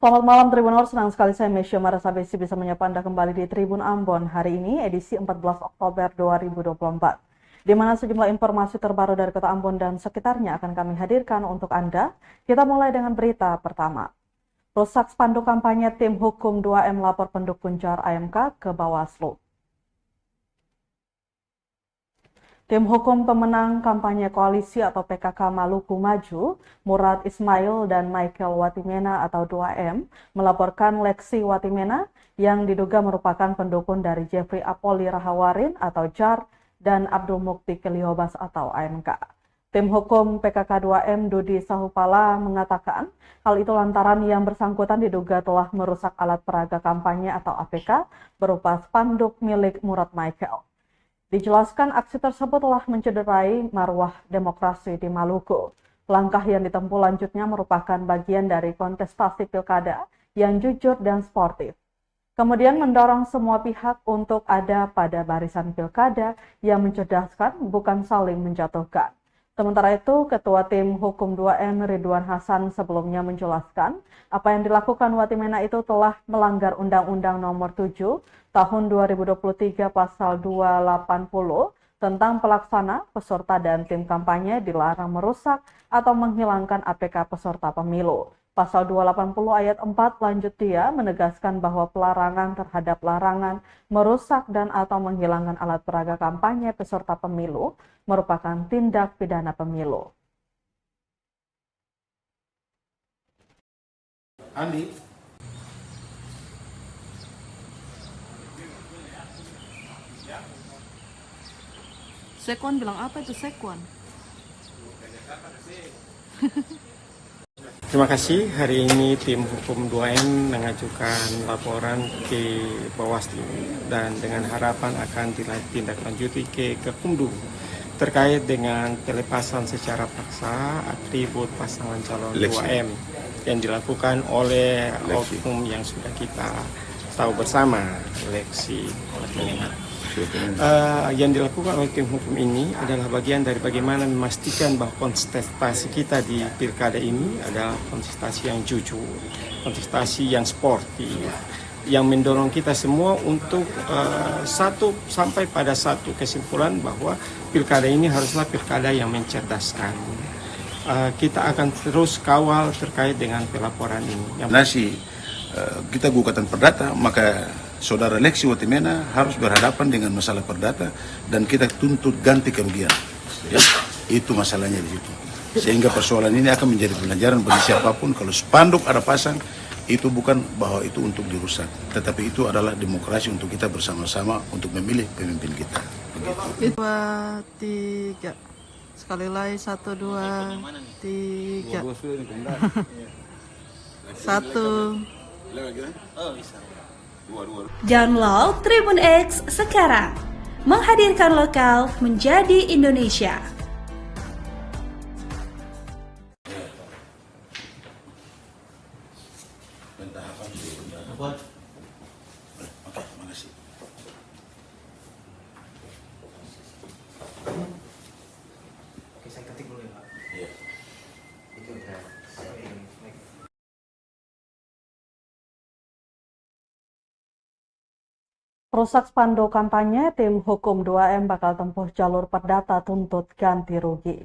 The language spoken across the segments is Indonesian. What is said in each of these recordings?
Selamat malam Tribuners, senang sekali saya Mesya Marasabesi bisa menyapa Anda kembali di Tribun Ambon hari ini edisi 14 Oktober 2024. Di mana sejumlah informasi terbaru dari Kota Ambon dan sekitarnya akan kami hadirkan untuk Anda. Kita mulai dengan berita pertama. Rusak spanduk kampanye tim hukum 2M lapor pendukung JAR AMK ke Bawaslu. Tim hukum pemenang kampanye koalisi atau PKK Maluku Maju, Murad Ismail dan Michael Watimena atau 2M, melaporkan Lexi Watimena yang diduga merupakan pendukung dari Jeffrey Apoli Rahawarin atau JAR dan Abdul Mukti Keliobas atau AMK. Tim hukum PKK 2M Dudi Sahupala mengatakan hal itu lantaran yang bersangkutan diduga telah merusak alat peraga kampanye atau APK berupa spanduk milik Murad Michael. Dijelaskan aksi tersebut telah mencederai marwah demokrasi di Maluku. Langkah yang ditempuh lanjutnya merupakan bagian dari kontestasi pilkada yang jujur dan sportif. Kemudian mendorong semua pihak untuk ada pada barisan pilkada yang mencerdaskan, bukan saling menjatuhkan. Sementara itu, Ketua Tim Hukum 2M Ridwan Hasan sebelumnya menjelaskan apa yang dilakukan Watimena itu telah melanggar Undang-Undang Nomor 7 Tahun 2023 Pasal 280 tentang pelaksana, peserta, dan tim kampanye dilarang merusak atau menghilangkan APK peserta pemilu. Pasal 280 ayat 4 lanjut dia menegaskan bahwa pelarangan terhadap larangan merusak dan atau menghilangkan alat peraga kampanye peserta pemilu merupakan tindak pidana pemilu. Andi, Sekwan bilang apa itu Sekwan? Terima kasih. Hari ini tim hukum 2M mengajukan laporan ke Bawaslu dan dengan harapan akan ditindaklanjuti ke Kekumdu terkait dengan pelepasan secara paksa atribut pasangan calon 2M yang dilakukan oleh oknum yang sudah kita tahu bersama, Lexi Watimena. Yang dilakukan oleh tim hukum ini adalah bagian dari bagaimana memastikan bahwa kontestasi kita di pilkada ini adalah kontestasi yang jujur, kontestasi yang sportif, yang mendorong kita semua untuk sampai pada satu kesimpulan bahwa pilkada ini haruslah pilkada yang mencerdaskan. Kita akan terus kawal terkait dengan pelaporan ini. kita gugatan perdata, maka saudara Lexi Watimena harus berhadapan dengan masalah perdata dan kita tuntut ganti kerugian. Ya, itu masalahnya di situ. Sehingga persoalan ini akan menjadi pelajaran bagi siapapun kalau spanduk ada pasang itu bukan bahwa itu untuk dirusak, tetapi itu adalah demokrasi untuk kita bersama-sama untuk memilih pemimpin kita. Begitu. 2, 3. Sekali lagi 1, 2, 3. 1. Download Tribun X sekarang, menghadirkan lokal menjadi Indonesia. Oke, makasih. Oke, saya ketik dulu ya Pak. Iya. Itu udah saya ingin Rusak spanduk kampanye, tim hukum 2M bakal tempuh jalur perdata tuntut ganti rugi.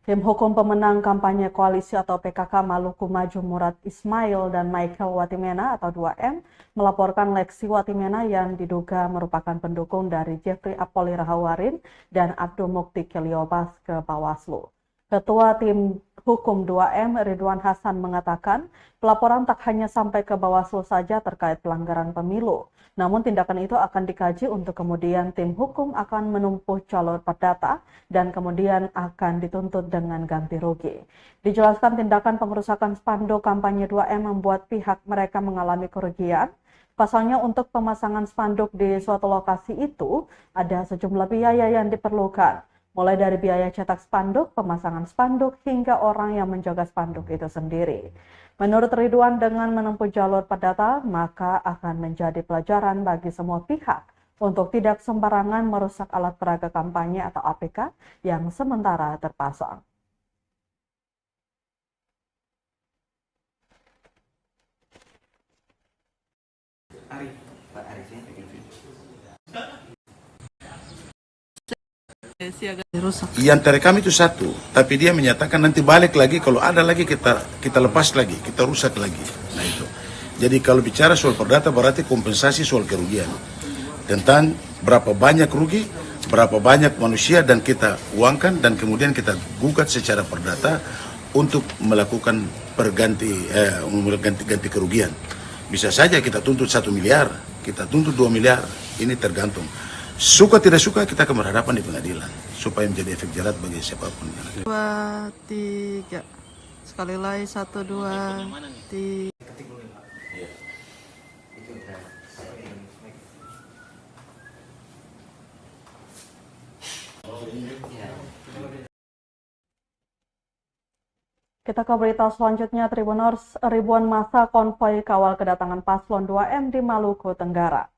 Tim hukum pemenang kampanye koalisi atau PKK Maluku Maju Murad Ismail dan Michael Watimena atau 2M melaporkan Lexi Watimena yang diduga merupakan pendukung dari Jeffrey Apoli Rahawarin dan Abdul Mukti Keliobas ke Bawaslu. Ketua Tim Hukum 2M Ridwan Hasan mengatakan pelaporan tak hanya sampai ke Bawaslu saja terkait pelanggaran pemilu, namun tindakan itu akan dikaji untuk kemudian tim hukum akan menempuh jalur perdata dan kemudian akan dituntut dengan ganti rugi. Dijelaskan tindakan pengerusakan spanduk kampanye 2M membuat pihak mereka mengalami kerugian. Pasalnya untuk pemasangan spanduk di suatu lokasi itu ada sejumlah biaya yang diperlukan. Mulai dari biaya cetak spanduk, pemasangan spanduk, hingga orang yang menjaga spanduk itu sendiri. Menurut Ridwan, dengan menempuh jalur perdata, maka akan menjadi pelajaran bagi semua pihak untuk tidak sembarangan merusak alat peraga kampanye atau APK yang sementara terpasang. Arif. Pak Arif ya. Yang terekam itu satu, tapi dia menyatakan nanti balik lagi kalau ada lagi kita lepas lagi, kita rusak lagi. Nah itu. Jadi kalau bicara soal perdata berarti kompensasi soal kerugian tentang berapa banyak rugi, berapa banyak manusia dan kita uangkan dan kemudian kita gugat secara perdata untuk melakukan ganti kerugian. Bisa saja kita tuntut 1 miliar, kita tuntut 2 miliar, ini tergantung. Suka tidak suka kita akan berhadapan di pengadilan supaya menjadi efek jerat bagi siapapun. 2, 3. Sekali lagi 1, 2, 3. Ketik dulu ya Pak. Iya. Itu udah saya pegang mic. Ya. Kita ke berita selanjutnya, Tribuners, ribuan massa konvoi kawal kedatangan paslon 2M di Maluku Tenggara.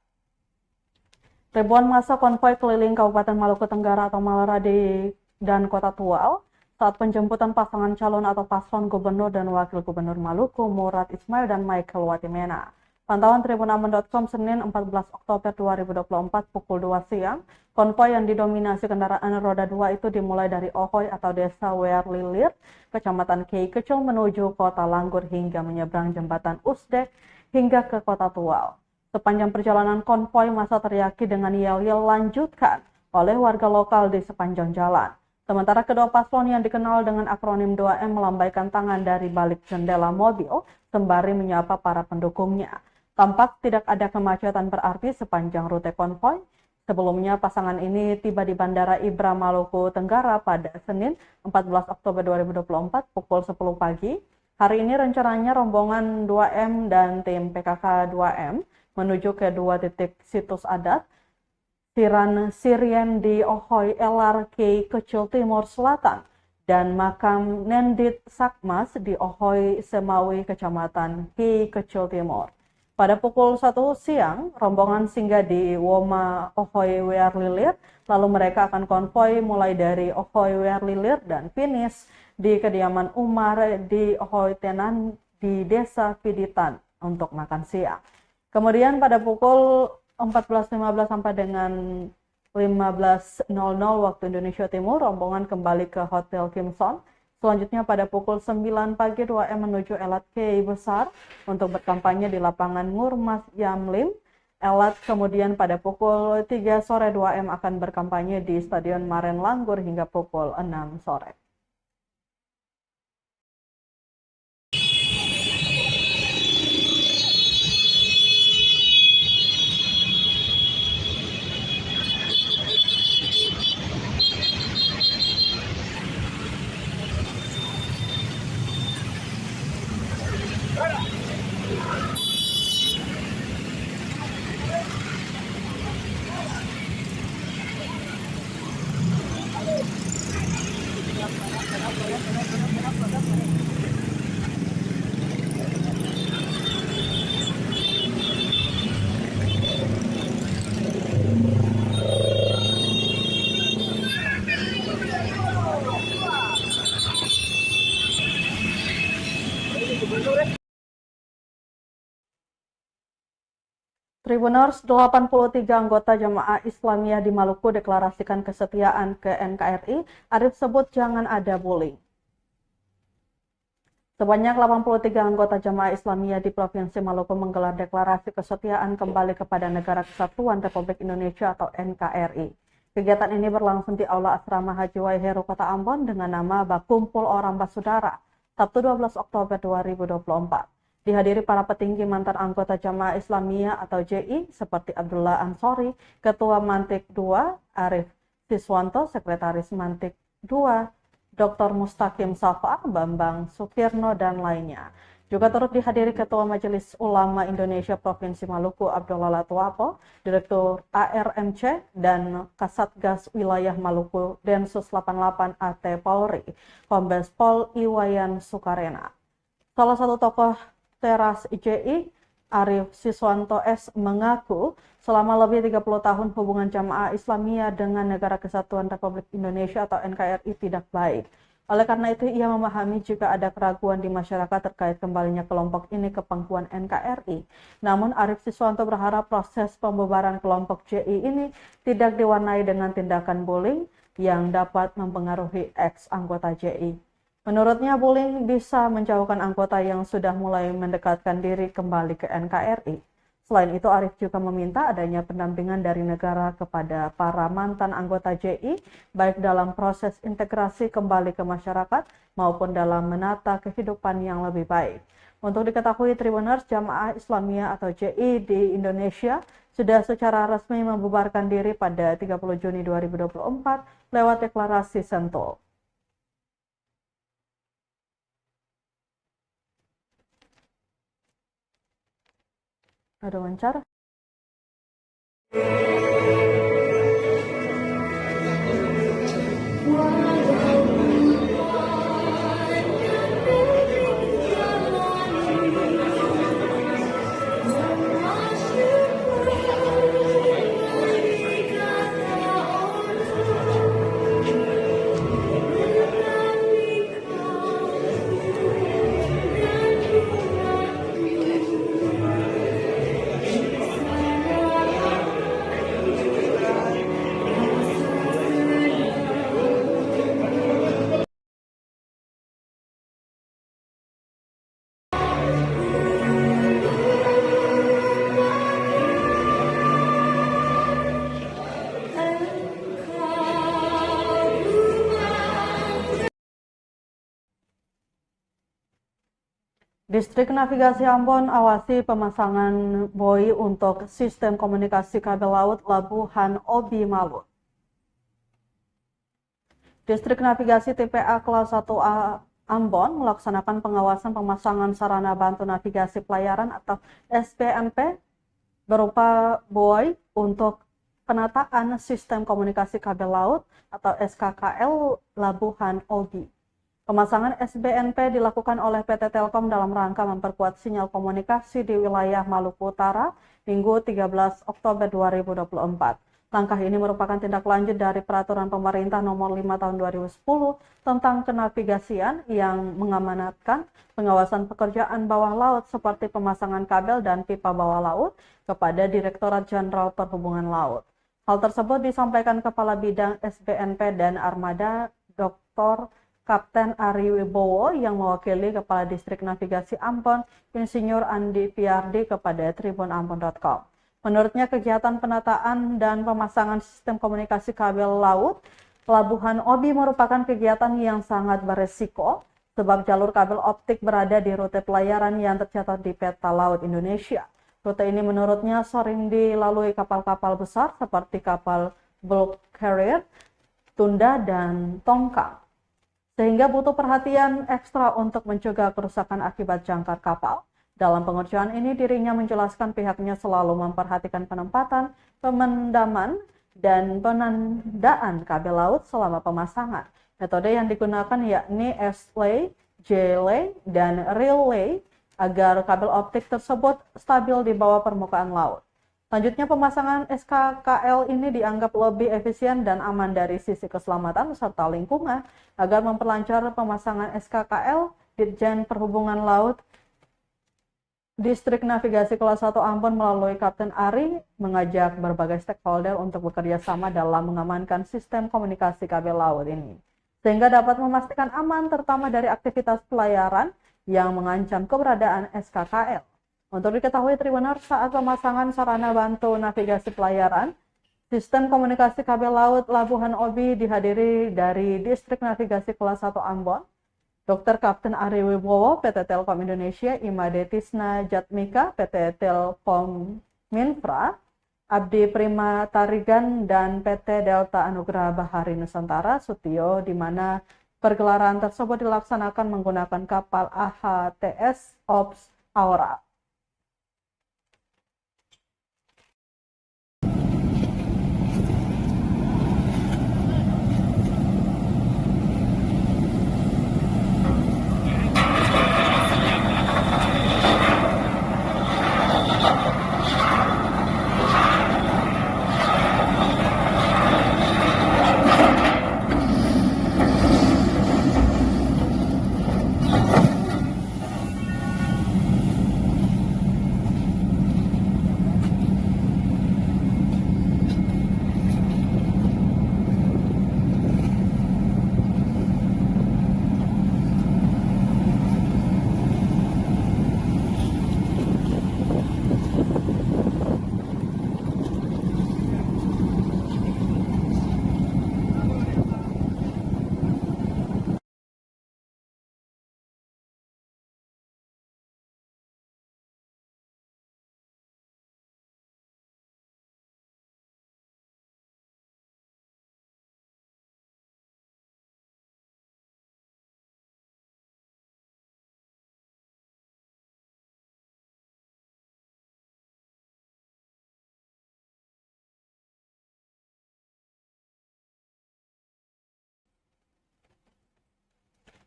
Ribuan massa konvoi keliling Kabupaten Maluku Tenggara atau Malaradi dan Kota Tual saat penjemputan pasangan calon atau paslon gubernur dan wakil gubernur Maluku Murad Ismail dan Michael Watimena. Pantauan tribunamen.com Senin 14 Oktober 2024 pukul 2 siang, konvoi yang didominasi kendaraan roda 2 itu dimulai dari Ohoy atau Desa Wear Lilir, Kecamatan Kei Kecil menuju Kota Langgur hingga menyeberang jembatan Usdek hingga ke Kota Tual. Sepanjang perjalanan konvoi massa teriaki dengan yel-yel lanjutkan oleh warga lokal di sepanjang jalan. Sementara kedua paslon yang dikenal dengan akronim 2M melambaikan tangan dari balik jendela mobil sembari menyapa para pendukungnya. Tampak tidak ada kemacetan berarti sepanjang rute konvoi. Sebelumnya pasangan ini tiba di Bandara Ibra Maluku Tenggara pada Senin 14 Oktober 2024 pukul 10 pagi. Hari ini rencananya rombongan 2M dan tim PKK 2M menuju ke 2 titik situs adat, Siran Sirien di Ohoy LRK Kecil Timur Selatan, dan makam Nendit Sakmas di Ohoy Semawi Kecamatan Ki Kecil Timur. Pada pukul 1 siang, rombongan singgah di Woma Ohoy Wear Lilir, lalu mereka akan konvoi mulai dari Ohoy Wear Lilir dan finish di kediaman Umar di Ohoy Tenan di Desa Piditan untuk makan siang. Kemudian pada pukul 14.15 sampai dengan 15.00 waktu Indonesia Timur, rombongan kembali ke Hotel Kimson. Selanjutnya pada pukul 9 pagi 2M menuju Elat Kei Besar untuk berkampanye di lapangan Ngurmas Yamlim. Elat kemudian pada pukul 3 sore 2M akan berkampanye di Stadion Maren Langgur hingga pukul 6 sore. Tribuners, 83 anggota Jamaah Islamiyah di Maluku deklarasikan kesetiaan ke NKRI. Arif sebut jangan ada bullying. Sebanyak 83 anggota Jamaah Islamiyah di Provinsi Maluku menggelar deklarasi kesetiaan kembali kepada Negara Kesatuan Republik Indonesia atau NKRI. Kegiatan ini berlangsung di Aula Asrama Haji Waiheru Kota Ambon dengan nama Bakumpul Orang Basudara, Sabtu 12 Oktober 2024. Dihadiri para petinggi mantan anggota Jamaah Islamiyah atau JI seperti Abdullah Ansori, Ketua Mantik II, Arif Siswanto, Sekretaris Mantik II, Dr. Mustaqim Safa, Bambang Sukirno, dan lainnya. Juga turut dihadiri Ketua Majelis Ulama Indonesia Provinsi Maluku Abdullah Latwapo, Direktur ARMC, dan Kasatgas Wilayah Maluku Densus 88 AT Polri, Kombes Pol Iwayan Sukarena. Salah satu tokoh teras JI, Arif Siswanto S. mengaku selama lebih 30 tahun hubungan Jamaah Islamiyah dengan Negara Kesatuan Republik Indonesia atau NKRI tidak baik. Oleh karena itu, ia memahami jika ada keraguan di masyarakat terkait kembalinya kelompok ini ke pangkuan NKRI. Namun, Arief Siswanto berharap proses pembubaran kelompok JI ini tidak diwarnai dengan tindakan bullying yang dapat mempengaruhi ex-anggota JI. Menurutnya, bullying bisa menjauhkan anggota yang sudah mulai mendekatkan diri kembali ke NKRI. Selain itu, Arief juga meminta adanya pendampingan dari negara kepada para mantan anggota JI, baik dalam proses integrasi kembali ke masyarakat maupun dalam menata kehidupan yang lebih baik. Untuk diketahui, Tribuners, Jamaah Islamiyah atau JI di Indonesia sudah secara resmi membubarkan diri pada 30 Juni 2024 lewat deklarasi Sentul. Ada wawancara. Distrik Navigasi Ambon awasi pemasangan buoy untuk sistem komunikasi kabel laut Labuhan Obi Malut. Distrik Navigasi TPA Kelas 1A Ambon melaksanakan pengawasan pemasangan sarana bantu navigasi pelayaran atau SBNP berupa buoy untuk penataan sistem komunikasi kabel laut atau SKKL Labuhan Obi. Pemasangan SBNP dilakukan oleh PT Telkom dalam rangka memperkuat sinyal komunikasi di wilayah Maluku Utara Minggu 13 Oktober 2024. Langkah ini merupakan tindak lanjut dari Peraturan Pemerintah Nomor 5 Tahun 2010 tentang kenavigasian yang mengamanatkan pengawasan pekerjaan bawah laut seperti pemasangan kabel dan pipa bawah laut kepada Direktorat Jenderal Perhubungan Laut. Hal tersebut disampaikan Kepala Bidang SBNP dan Armada Dr. Kapten Ari Wibowo yang mewakili Kepala Distrik Navigasi Ambon, Insinyur Andi Piardi kepada tribunambon.com. Menurutnya, kegiatan penataan dan pemasangan sistem komunikasi kabel laut Labuhan Obi merupakan kegiatan yang sangat beresiko sebab jalur kabel optik berada di rute pelayaran yang tercatat di peta laut Indonesia. Rute ini menurutnya sering dilalui kapal-kapal besar seperti kapal bulk carrier, Tunda, dan Tongkang, sehingga butuh perhatian ekstra untuk mencegah kerusakan akibat jangkar kapal. Dalam pengerjaan ini, dirinya menjelaskan pihaknya selalu memperhatikan penempatan, pemendaman, dan penandaan kabel laut selama pemasangan. Metode yang digunakan yakni S-lay, J-lay, dan rail-lay agar kabel optik tersebut stabil di bawah permukaan laut. Selanjutnya, pemasangan SKKL ini dianggap lebih efisien dan aman dari sisi keselamatan serta lingkungan. Agar memperlancar pemasangan SKKL, Ditjen Perhubungan Laut Distrik Navigasi Kelas 1 Ambon melalui Kapten Ari mengajak berbagai stakeholder untuk bekerja sama dalam mengamankan sistem komunikasi kabel laut ini, sehingga dapat memastikan aman terutama dari aktivitas pelayaran yang mengancam keberadaan SKKL. Untuk diketahui Tribuners, saat pemasangan sarana bantu navigasi pelayaran, sistem komunikasi kabel laut Labuhan Obi dihadiri dari Distrik Navigasi Kelas 1 Ambon, Dr. Kapten Ari Wibowo, PT Telkom Indonesia, Imade Tisna Jatmika, PT Telkom Minfra, Abdi Prima Tarigan, dan PT Delta Anugerah Bahari Nusantara, Sutio, di mana pergelaran tersebut dilaksanakan menggunakan kapal AHTS Ops Aura.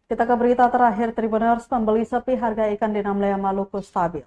Kita ke berita terakhir, Tribuners, pembeli sepi, harga ikan di Namlea Maluku stabil.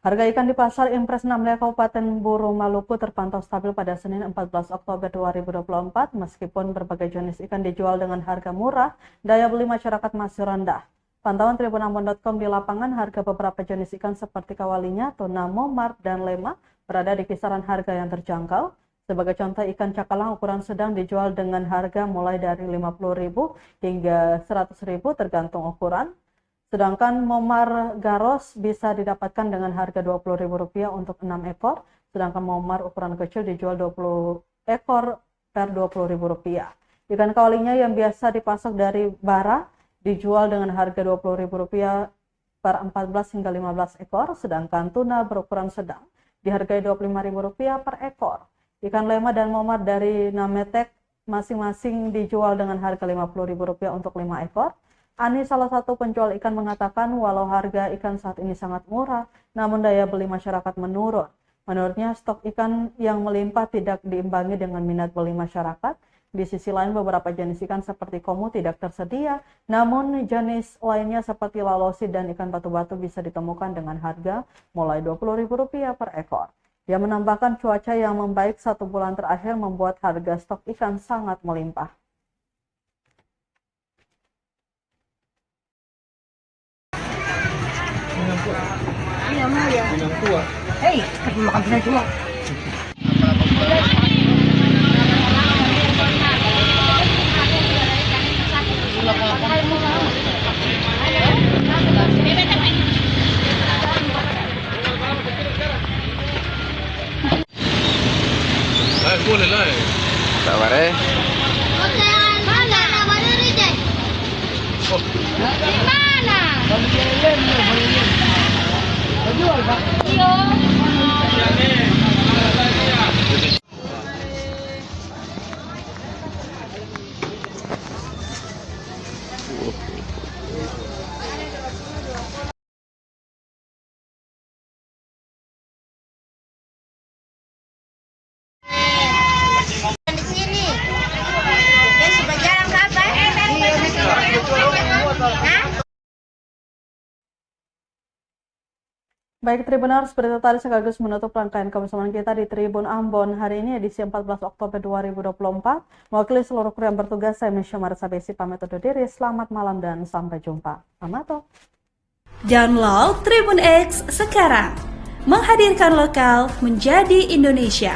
Harga ikan di Pasar Impres Namlea Kabupaten Buru Maluku terpantau stabil pada Senin 14 Oktober 2024 meskipun berbagai jenis ikan dijual dengan harga murah, daya beli masyarakat masih rendah. Pantauan tribunambon.com di lapangan, harga beberapa jenis ikan seperti kawalinya, tuna, momar, dan lema berada di kisaran harga yang terjangkau. Sebagai contoh, ikan cakalang ukuran sedang dijual dengan harga mulai dari Rp50.000 hingga Rp100.000 tergantung ukuran. Sedangkan momar garos bisa didapatkan dengan harga Rp20.000 untuk 6 ekor. Sedangkan momar ukuran kecil dijual 20 ekor per Rp20.000. Ikan kawalinya yang biasa dipasok dari bara dijual dengan harga Rp20.000 per 14 hingga 15 ekor. Sedangkan tuna berukuran sedang dihargai Rp25.000 per ekor. Ikan lema dan momar dari Nametek masing-masing dijual dengan harga Rp50.000 untuk 5 ekor. Ani, salah satu penjual ikan, mengatakan walau harga ikan saat ini sangat murah, namun daya beli masyarakat menurun. Menurutnya, stok ikan yang melimpah tidak diimbangi dengan minat beli masyarakat. Di sisi lain, beberapa jenis ikan seperti komu tidak tersedia, namun jenis lainnya seperti lalosi dan ikan batu-batu bisa ditemukan dengan harga mulai Rp20.000 per ekor. Dia menambahkan cuaca yang membaik 1 bulan terakhir membuat harga stok ikan sangat melimpah. Sabar ya. Di sini. Dia sudah jarang kapan? Baik Tribuners, berita tadi sekaligus menutup rangkaian kebersamaan kita di Tribun Ambon hari ini edisi 14 Oktober 2024. Mewakili seluruh kru yang bertugas, saya Misha Marsabesi pamit undur diri. Selamat malam dan sampai jumpa. Amato. Download Tribun X sekarang, menghadirkan lokal menjadi Indonesia.